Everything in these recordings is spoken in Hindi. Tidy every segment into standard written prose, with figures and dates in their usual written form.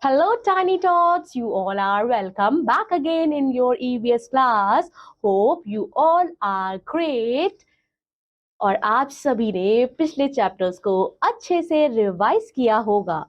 Hello, Tiny Tots. You all are welcome back again in your EVS class. Hope you all are great. और आप सभी ने पिछले चैप्टर्स को अच्छे से रिवाइज किया होगा.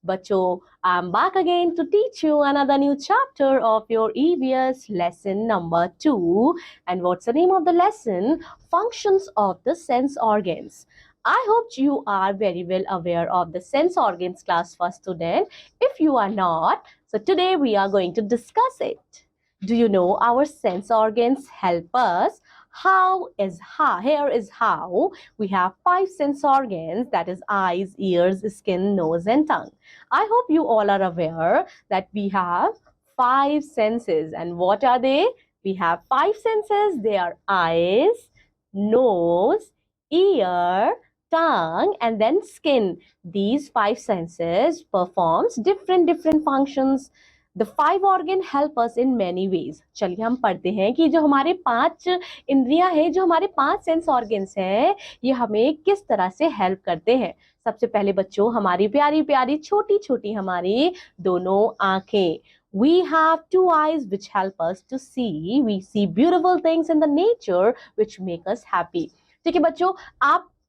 बच्चों, I'm back again to teach you another new chapter of your EVS lesson number 2. And what's the name of the lesson? Functions of the sense organs. I hope you are very well aware of the sense organs, class first student. If you are not, so today we are going to discuss it. Do you know our sense organs help us? Here is how. We have 5 sense organs, that is eyes, ears, skin, nose and tongue. I hope you all are aware that we have 5 senses. And what are they? We have 5 senses. They are eyes, nose, ear, tongue and then skin. These 5 senses performs different functions. The 5 organ help us in many ways. चलिए हम पढ़ते हैं कि जो हमारे 5 इंद्रियां हैं, जो हमारे 5 सेंस ऑर्गन्स हैं, ये हमें किस तरह से हेल्प करते हैं. सबसे पहले बच्चों, हमारी प्यारी प्यारी छोटी छोटी हमारी दोनों आंखें. We have 2 eyes which help us to see. We see beautiful things in the nature which make us happy. ठीक है बच्चों,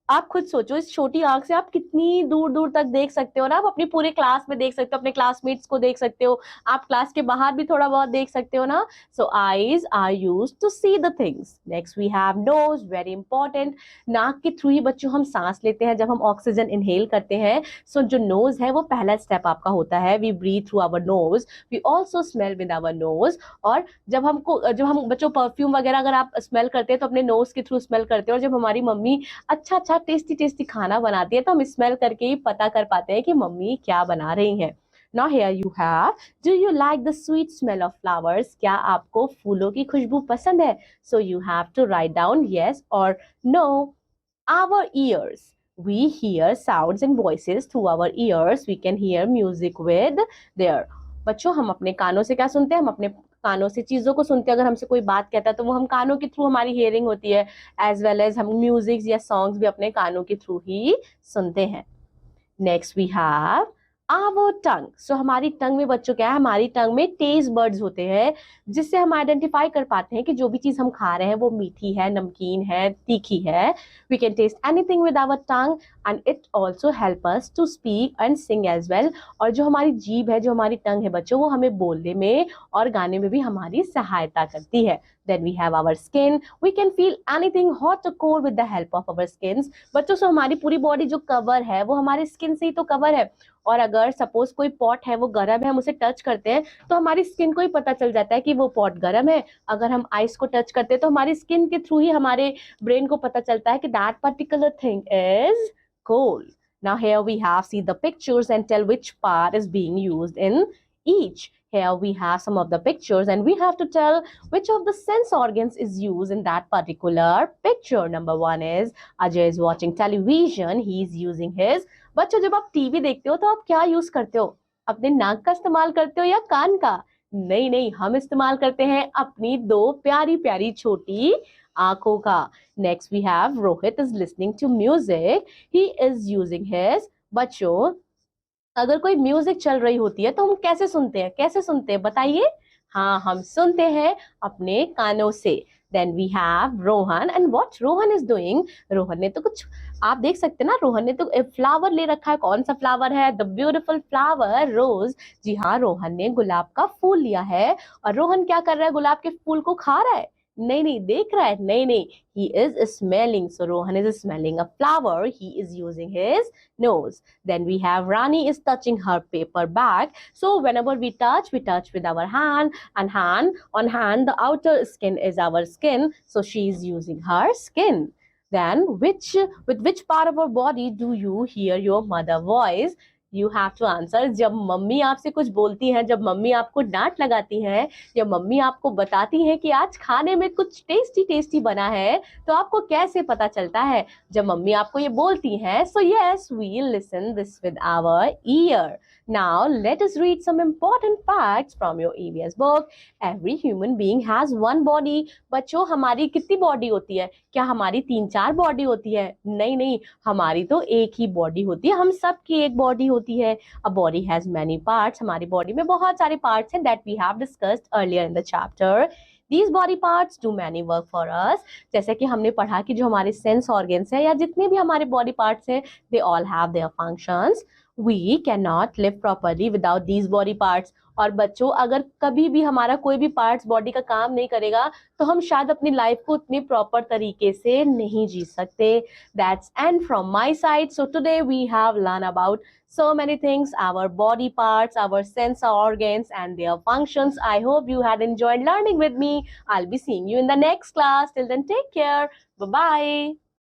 आप खुद सोचो, इस छोटी आंख से आप कितनी दूर दूर तक देख सकते हो ना. आप अपनी पूरे क्लास में देख सकते हो, अपने क्लासमेट्स को देख सकते हो, आप क्लास के बाहर भी थोड़ा बहुत देख सकते हो ना. So eyes are used to see the things. Next we have nose, very important. नाक के थ्रू ही बच्चों हम सांस लेते हैं जब हम ऑक्सीजन इनहेल करते हैं. सो जो नोज है वो पहला स्टेप आपका होता है. We breathe through our nose, we also smell with our nose. और जब हम बच्चों परफ्यूम वगैरह अगर आप स्मेल करते हैं तो अपने नोज के थ्रू स्मेल करते हैं. और जब हमारी मम्मी अच्छा टेस्टी खाना बनाती है तो हम स्मेल करके ही पता कर पाते हैं कि मम्मी क्या बना रही हैं. Now here you have, do you like the sweet smell of flowers? क्या आपको फूलों की खुशबू पसंद है? So you have to write down yes or no. Our ears, we hear sounds and voices through our ears. We can hear music with their. बच्चों, हम अपने कानों से क्या सुनते हैं? हम अपने कानों से चीजों को सुनते हैं. अगर हमसे कोई बात कहता है तो वो हम कानों के थ्रू हमारी हियरिंग होती है. एज वेल एज हम म्यूजिक या सॉन्ग्स भी अपने कानों के थ्रू ही सुनते हैं. Next we have our tongue. So हमारी टंग में बच्चों क्या है? हमारी टंग में टेस्ट बर्ड्स होते हैं जिससे हम आइडेंटिफाई कर पाते हैं कि जो भी चीज हम खा रहे हैं वो मीठी है, नमकीन है, तीखी है. We can taste anything with our tongue and it also help us to speak and sing as well. और जो हमारी जीभ है, जो हमारी टंग है बच्चों, वो हमें बोलने में और गाने में भी हमारी सहायता करती है. Then we have our skin. We can feel anything hot or cold with the help of our skins. बच्चों, सो हमारी पूरी बॉडी जो कवर है वो हमारे स्किन से ही तो कवर है. और अगर सपोज कोई पॉट है वो गर्म है, हम उसे टच करते हैं तो हमारी स्किन को ही पता चल जाता है कि वो पॉट गर्म है. अगर हम आइस को टच करते हैं तो हमारी स्किन के थ्रू ही हमारे ब्रेन को पता चलता है कि that particular thing is cold. Now here we have see the pictures and tell which part is being used in each. Here we have some of the pictures and we have to tell which of the sense organs is used in that particular picture. Number 1 is Ajay is watching television. He is using his. बच्चों, जब आप टीवी देखते हो तो आप क्या यूज करते हो? अपने नाक का इस्तेमाल करते हो या कान का? नहीं, हम इस्तेमाल करते हैं अपनी 2 प्यारी प्यारी छोटी आंखों का. Next we have Rohit is listening to music. He is using his. बच्चों, अगर कोई म्यूजिक चल रही होती है तो हम कैसे सुनते हैं बताइए? हाँ, हम सुनते हैं अपने कानों से. Then we have Rohan and what Rohan is doing. Rohan ने तो कुछ, आप देख सकते हैं ना, रोहन ने तो फ्लावर ले रखा है. कौन सा फ्लावर है? द ब्यूटीफुल फ्लावर रोज. जी हाँ, रोहन ने गुलाब का फूल लिया है. और रोहन क्या कर रहा है? गुलाब के फूल को खा रहा है? नहीं, देख रहा है? नहीं, he is smelling. So Rohan is smelling a flower. He is using his nose. Then we have Rani is touching her paper bag. So whenever we touch with our hand, and on hand the outer skin is our skin. So she is using her skin. Then with which part of our body do you hear your mother voice? You have to answer. जब मम्मी आपसे कुछ बोलती हैं, जब मम्मी आपको डांट लगाती हैं, या मम्मी आपको बताती हैं कि आज खाने में कुछ टेस्टी बना है, तो आपको कैसे पता चलता है? जब मम्मी आपको ये बोलती हैं. So yes, we listen this with our ear. Now, let us read some important facts from your EVS book. Every human being has one body. बच्चों, हमारी कितनी बॉडी होती है? क्या हमारी 3-4 बॉडी होती है? नहीं नहीं, हमारी तो एक ही बॉडी होती है, हम सब की एक बॉडी होती है. A body has many parts. हमारी बॉडी में बहुत सारे पार्ट्स हैं that we have discussed earlier in the chapter. These body parts do many work for us. जैसे कि हमने पढ़ा कि जो हमारे सेंस ऑर्गन्स हैं या जितने भी हमारे बॉडी पार्ट्स हैं, they all have their functions. We cannot live properly without these body parts. और बच्चों, अगर कभी भी हमारा कोई भी पार्ट्स बॉडी का काम नहीं करेगा तो हम शायद अपनी लाइफ को उतनी प्रॉपर तरीके से नहीं जी सकते. That's end from my side. So today we have learned about so many things, our body parts, our sense organs and their functions. I hope you had enjoyed learning with me. I'll be seeing you in the next class. Till then, take care. Bye-bye.